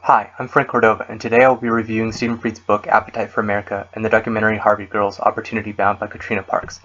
Hi, I'm Frank Cordova, and today I will be reviewing Stephen Fried's book Appetite for America and the documentary Harvey Girls, Opportunity Bound by Katrina Parks.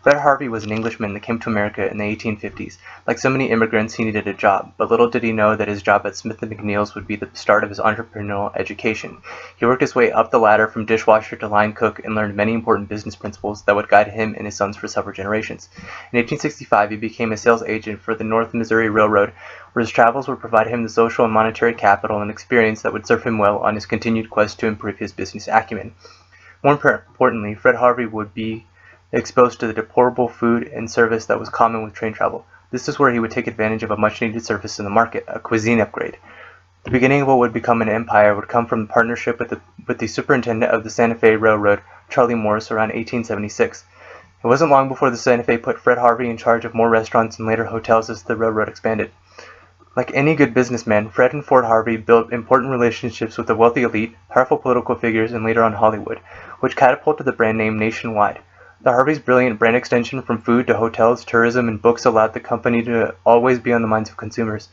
Fred Harvey was an Englishman that came to America in the 1850s. Like so many immigrants, he needed a job, but little did he know that his job at Smith & McNeil's would be the start of his entrepreneurial education. He worked his way up the ladder from dishwasher to line cook and learned many important business principles that would guide him and his sons for several generations. In 1865, he became a sales agent for the North Missouri Railroad, where his travels would provide him the social and monetary capital and experience that would serve him well on his continued quest to improve his business acumen. More importantly, Fred Harvey would be exposed to the deplorable food and service that was common with train travel. This is where he would take advantage of a much-needed service in the market, a cuisine upgrade. The beginning of what would become an empire would come from the partnership with the superintendent of the Santa Fe Railroad, Charlie Morris, around 1876. It wasn't long before the Santa Fe put Fred Harvey in charge of more restaurants and later hotels as the railroad expanded. Like any good businessman, Fred and Ford Harvey built important relationships with the wealthy elite, powerful political figures, and later on Hollywood, which catapulted the brand name nationwide. The Harveys' brilliant brand extension from food to hotels, tourism, and books allowed the company to always be on the minds of consumers.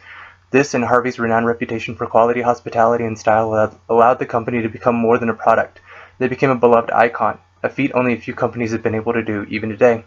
This and Harvey's renowned reputation for quality, hospitality, and style allowed the company to become more than a product. They became a beloved icon, a feat only a few companies have been able to do even today.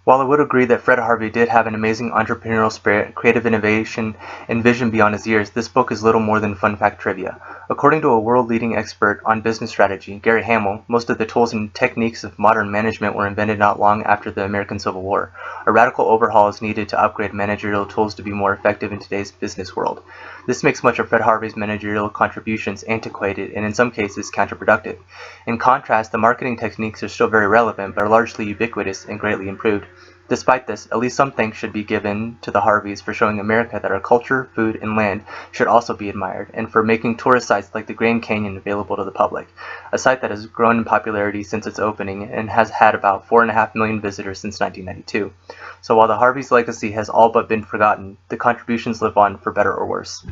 While I would agree that Fred Harvey did have an amazing entrepreneurial spirit, creative innovation, and vision beyond his years, this book is little more than fun fact trivia. According to a world-leading expert on business strategy, Gary Hamel, most of the tools and techniques of modern management were invented not long after the American Civil War. A radical overhaul is needed to upgrade managerial tools to be more effective in today's business world. This makes much of Fred Harvey's managerial contributions antiquated and in some cases counterproductive. In contrast, the marketing techniques are still very relevant but are largely ubiquitous and greatly improved. Despite this, at least some thanks should be given to the Harveys for showing America that our culture, food, and land should also be admired, and for making tourist sites like the Grand Canyon available to the public, a site that has grown in popularity since its opening and has had about 4.5 million visitors since 1992. So while the Harveys' legacy has all but been forgotten, the contributions live on for better or worse.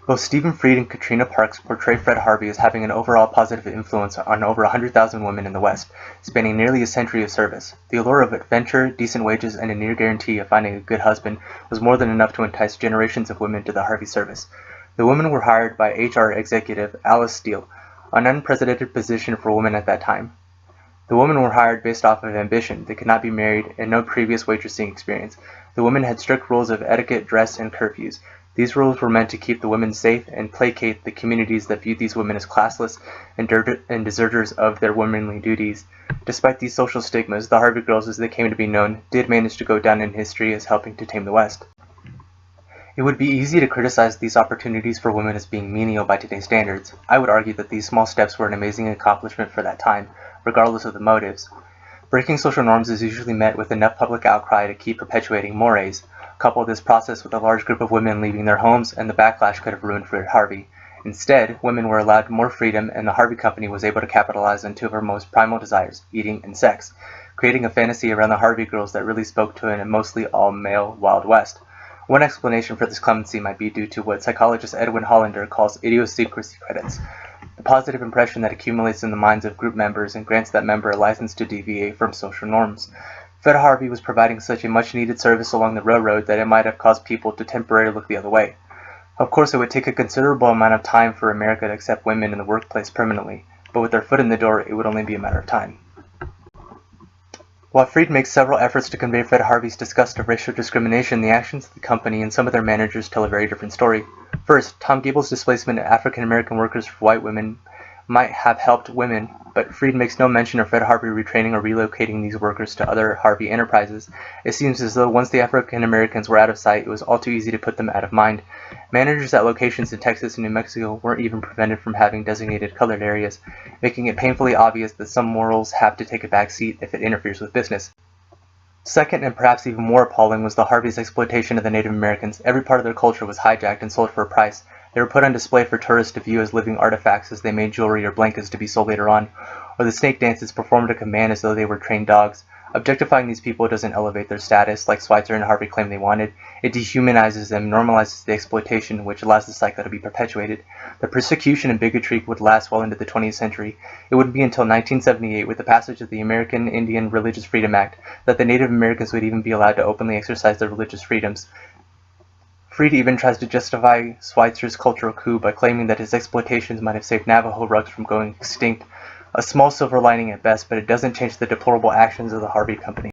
Both Stephen Fried and Katrina Parks portray Fred Harvey as having an overall positive influence on over 100,000 women in the West, spanning nearly a century of service. The allure of adventure, decent wages, and a near guarantee of finding a good husband was more than enough to entice generations of women to the Harvey service. The women were hired by HR executive Alice Steele, an unprecedented position for women at that time. The women were hired based off of ambition. They could not be married and no previous waitressing experience. The women had strict rules of etiquette, dress, and curfews. These rules were meant to keep the women safe and placate the communities that viewed these women as classless and deserters of their womanly duties. Despite these social stigmas, the Harvey Girls, as they came to be known, did manage to go down in history as helping to tame the West. It would be easy to criticize these opportunities for women as being menial by today's standards. I would argue that these small steps were an amazing accomplishment for that time, regardless of the motives. Breaking social norms is usually met with enough public outcry to keep perpetuating mores. Couple this process with a large group of women leaving their homes, and the backlash could have ruined Fred Harvey. Instead, women were allowed more freedom, and the Harvey Company was able to capitalize on two of her most primal desires, eating and sex, creating a fantasy around the Harvey Girls that really spoke to a mostly all-male Wild West. One explanation for this clemency might be due to what psychologist Edwin Hollander calls idiosyncrasy credits, the positive impression that accumulates in the minds of group members and grants that member a license to deviate from social norms. Fred Harvey was providing such a much-needed service along the railroad that it might have caused people to temporarily look the other way. Of course, it would take a considerable amount of time for America to accept women in the workplace permanently, but with their foot in the door, it would only be a matter of time. While Fried makes several efforts to convey Fred Harvey's disgust of racial discrimination, the actions of the company and some of their managers tell a very different story. First, Tom Gable's displacement of African American workers for white women might have helped women, but Fried makes no mention of Fred Harvey retraining or relocating these workers to other Harvey enterprises. It seems as though once the African Americans were out of sight, it was all too easy to put them out of mind. Managers at locations in Texas and New Mexico weren't even prevented from having designated colored areas, making it painfully obvious that some morals have to take a back seat if it interferes with business. Second, and perhaps even more appalling, was the Harveys' exploitation of the Native Americans. Every part of their culture was hijacked and sold for a price. They were put on display for tourists to view as living artifacts as they made jewelry or blankets to be sold later on, or the snake dances performed at command as though they were trained dogs. Objectifying these people doesn't elevate their status, like Schweitzer and Harvey claimed they wanted. It dehumanizes them, normalizes the exploitation, which allows the cycle to be perpetuated. The persecution and bigotry would last well into the 20th century. It wouldn't be until 1978, with the passage of the American Indian Religious Freedom Act, that the Native Americans would even be allowed to openly exercise their religious freedoms. Freed even tries to justify Schweitzer's cultural coup by claiming that his exploitations might have saved Navajo rugs from going extinct, a small silver lining at best, but it doesn't change the deplorable actions of the Harvey Company.